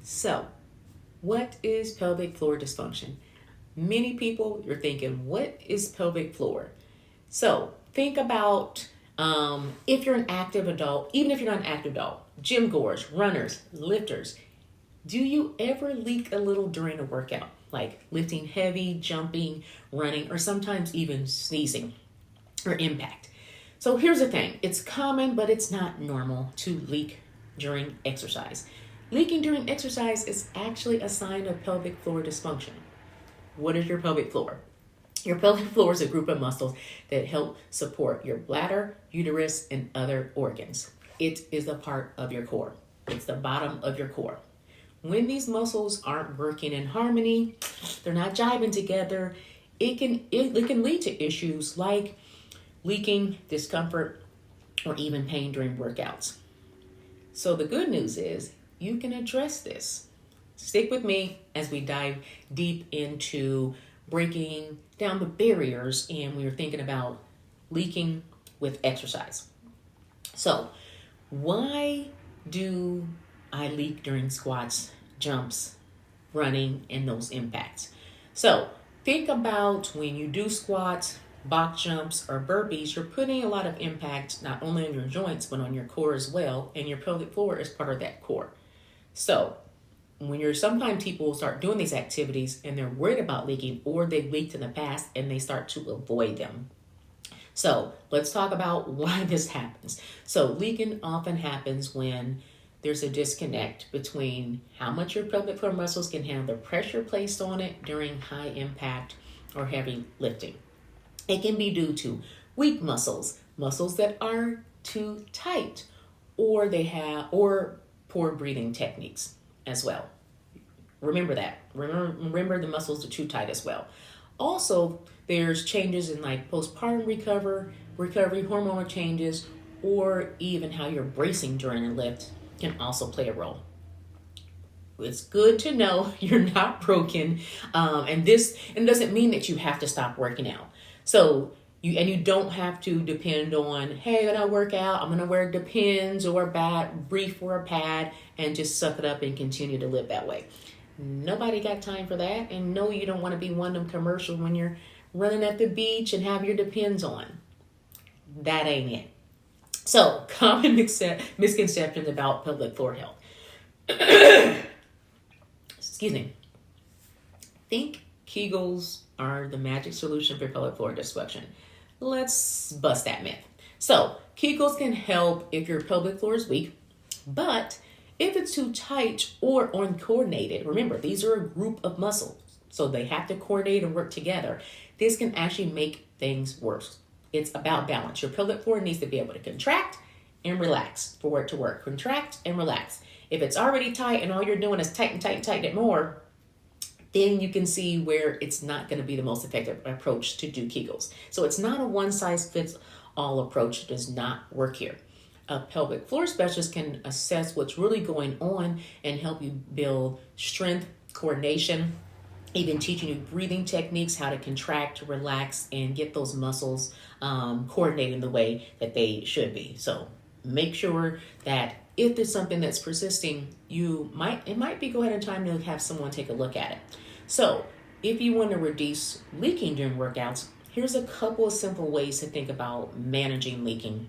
So, what is pelvic floor dysfunction? Many people, you're thinking, what is pelvic floor? So, think about if you're an active adult, even if you're not an active adult, gym goers, runners, lifters, do you ever leak a little during a workout? Like lifting heavy, jumping, running, or sometimes even sneezing or impact. So here's the thing, it's common, but it's not normal to leak during exercise. Leaking during exercise is actually a sign of pelvic floor dysfunction. What is your pelvic floor? Your pelvic floor is a group of muscles that help support your bladder, uterus, and other organs. It is a part of your core. It's the bottom of your core. When these muscles aren't working in harmony, they're not jiving together, it can lead to issues like leaking, discomfort, or even pain during workouts. So the good news is you can address this. Stick with me as we dive deep into breaking down the barriers and we're thinking about leaking with exercise. So why do I leak during squats, jumps, running, and those impacts? So think about when you do squats, box jumps, or burpees, you're putting a lot of impact not only on your joints, but on your core as well. And your pelvic floor is part of that core. So sometimes people start doing these activities and they're worried about leaking, or they've leaked in the past and they start to avoid them. So let's talk about why this happens. So leaking often happens when there's a disconnect between how much your pelvic floor muscles can handle the pressure placed on it during high impact or heavy lifting. It can be due to weak muscles that are too tight, or poor breathing techniques as well. Remember that. Remember the muscles are too tight as well. Also, there's changes in like postpartum recovery, hormonal changes, or even how you're bracing during a lift can also play a role. It's good to know you're not broken, and it doesn't mean that you have to stop working out. So you don't have to depend on, hey, when I work out, I'm going to wear Depends or a brief or a pad and just suck it up and continue to live that way. Nobody got time for that. And no, you don't want to be one of them commercials when you're running at the beach and have your Depends on. That ain't it. So, common misconceptions about pelvic floor health. Excuse me. Think Kegels are the magic solution for pelvic floor dysfunction. Let's bust that myth. So, Kegels can help if your pelvic floor is weak, but if it's too tight or uncoordinated, remember, these are a group of muscles, so they have to coordinate and work together. This can actually make things worse. It's about balance. Your pelvic floor needs to be able to contract and relax for it to work. Contract and relax. If it's already tight and all you're doing is tighten it more, then you can see where it's not going to be the most effective approach to do Kegels. So it's not a one-size-fits-all approach. It does not work here. A pelvic floor specialist can assess what's really going on and help you build strength, coordination, even teaching you breathing techniques, how to contract, relax, and get those muscles coordinated in the way that they should be. So make sure that if there's something that's persisting, it might be go ahead and time to have someone take a look at it. So if you want to reduce leaking during workouts, here's a couple of simple ways to think about managing leaking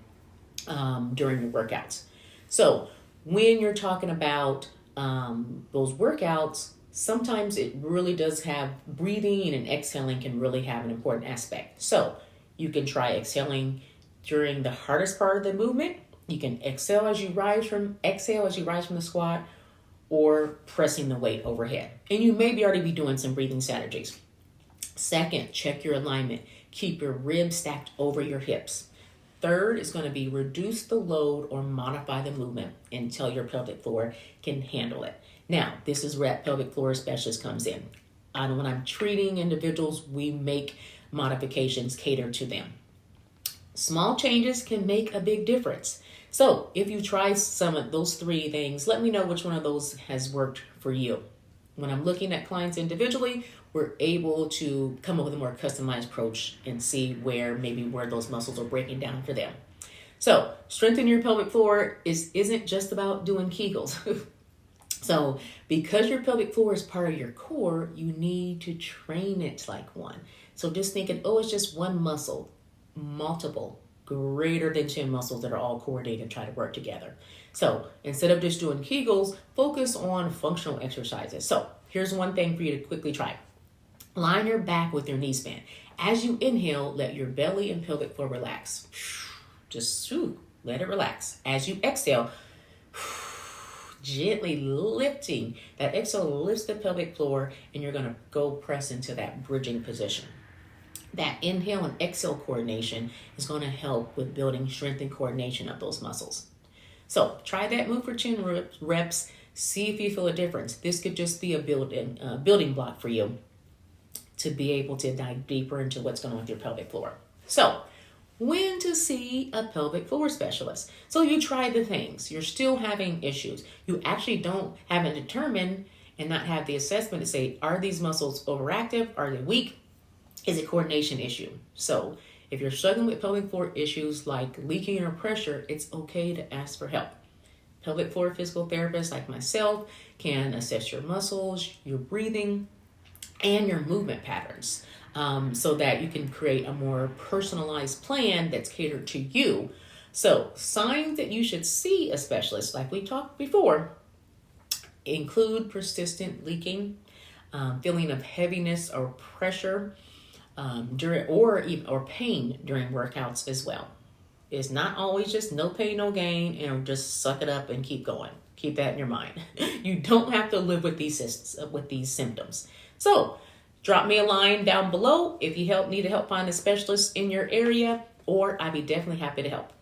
during your workouts. So when you're talking about those workouts, sometimes it really does have breathing and exhaling can really have an important aspect. So you can try exhaling during the hardest part of the movement. You can exhale as you rise from the squat, or pressing the weight overhead. And you may already be doing some breathing strategies. Second, check your alignment. Keep your ribs stacked over your hips. Third is going to be reduce the load or modify the movement until your pelvic floor can handle it. Now, this is where pelvic floor specialist comes in. When I'm treating individuals, we make modifications catered to them. Small changes can make a big difference. So if you try some of those three things, let me know which one of those has worked for you. When I'm looking at clients individually, we're able to come up with a more customized approach and see where those muscles are breaking down for them. So strengthening your pelvic floor isn't just about doing Kegels. So because your pelvic floor is part of your core, you need to train it like one. So just thinking, oh, it's just one muscle, multiple, greater than 10 muscles that are all coordinated and try to work together. So instead of just doing Kegels, focus on functional exercises. So here's one thing for you to quickly try. Line your back with your knee span. As you inhale, let your belly and pelvic floor relax. Just let it relax. As you exhale, gently lifting. That exhale lifts the pelvic floor, and you're going to go press into that bridging position. That inhale and exhale coordination is going to help with building strength and coordination of those muscles. So try that move for 10 reps. See if you feel a difference. This could just be a building block for you to be able to dive deeper into what's going on with your pelvic floor. So when to see a pelvic floor specialist. So you try the things. You're still having issues. You actually haven't determined and not have the assessment to say, are these muscles overactive? Are they weak? Is it a coordination issue? So if you're struggling with pelvic floor issues like leaking or pressure, it's okay to ask for help. Pelvic floor physical therapists like myself can assess your muscles, your breathing, and your movement patterns, so that you can create a more personalized plan that's catered to you. So signs that you should see a specialist, like we talked before, include persistent leaking, feeling of heaviness or pressure during or pain during workouts as well. It's not always just no pain, no gain, and just suck it up and keep going. Keep that in your mind. You don't have to live with these symptoms. So drop me a line down below if you need help find a specialist in your area, or I'd be definitely happy to help.